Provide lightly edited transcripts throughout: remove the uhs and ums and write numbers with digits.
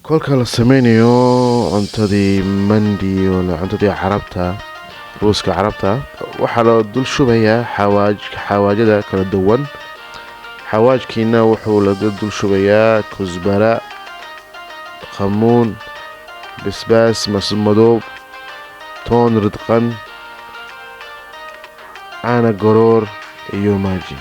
kolka la sameynayo cuntadii mandi wala cuntadii carabta ruuska carabta waxaa la dul shubayaa xawaajada kala duwan xawaajkiina wuxuu la dul shubayaa kusbara qamuun basbaas madow toon ridqan caana garoor iyo maaji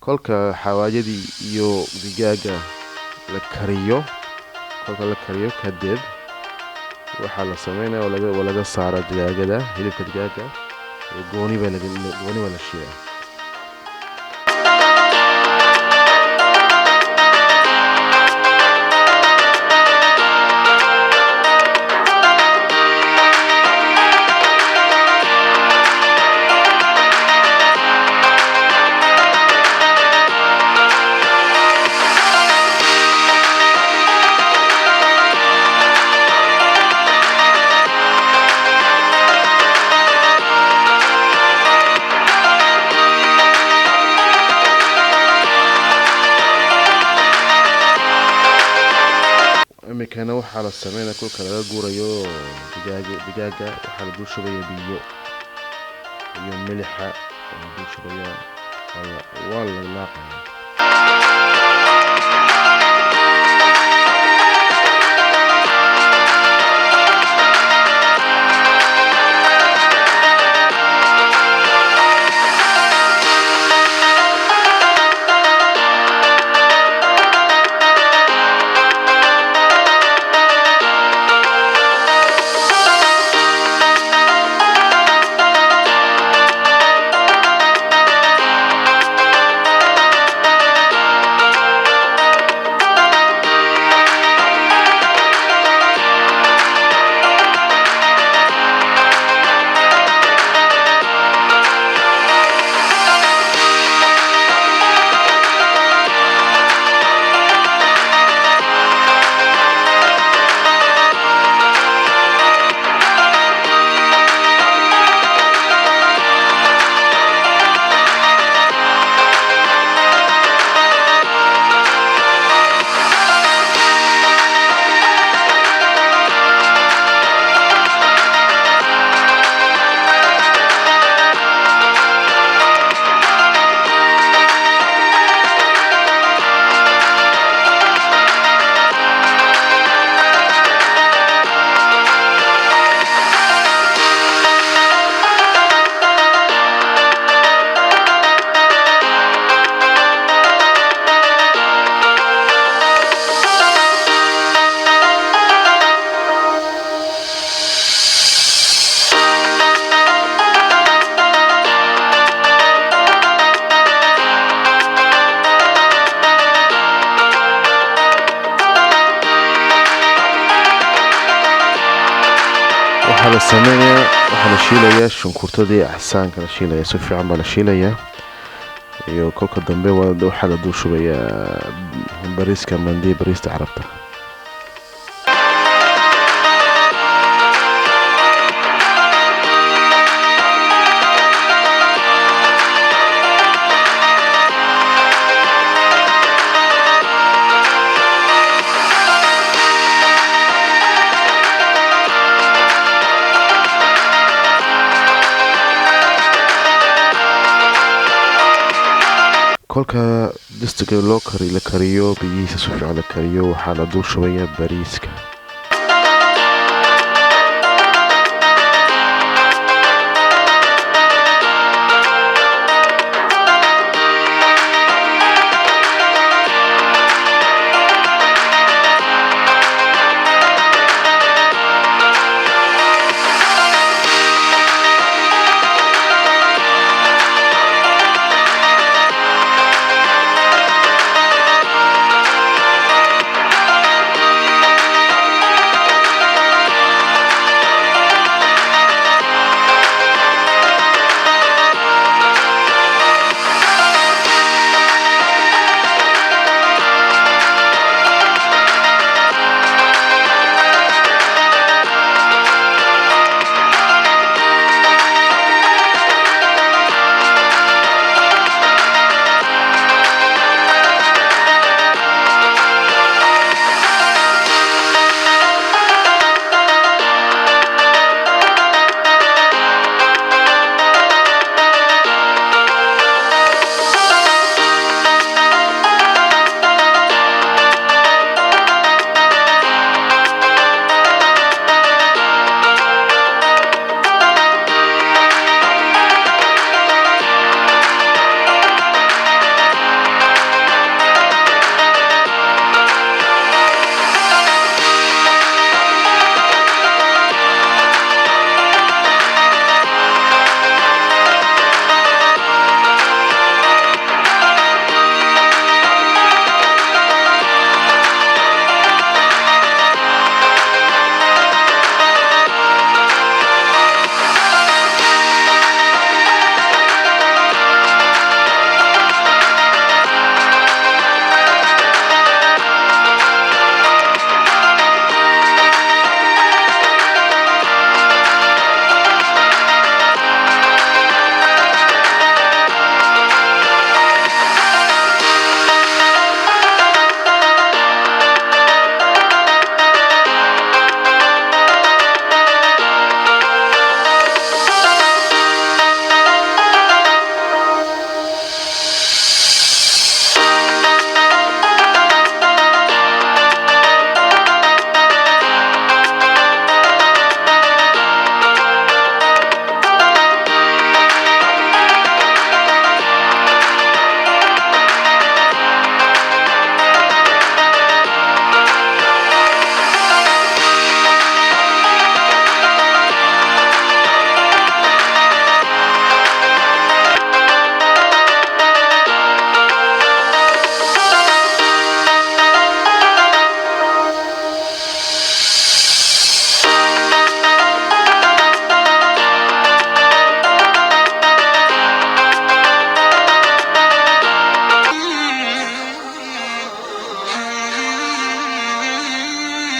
kolka xawaajadii iyo digaaga la kariyo kolka la kariyo kadib waxaa la sameynaya oo laga saara digaagada hilibka digaaga gooni baa la shiidaa imikana waxaa la sameynaya kolka laga guurayo digaaga waxaa la dul shubaya biyo iyo milixa ayaan dul shubayaa. waa la laaqayaa. waxaa la sameynayaa, waxaa la shiilayaa shunkurtadii axsaanka la shiilaya, si fiican baa la shiilayaa. iyo kolka dambe waxaa la dul shubayaa bariiska mandiya, bariista carabta. kolka distiga la kariyo biyihiisa si fiican la kariyo, waxaa la dul shubayaa bariiska.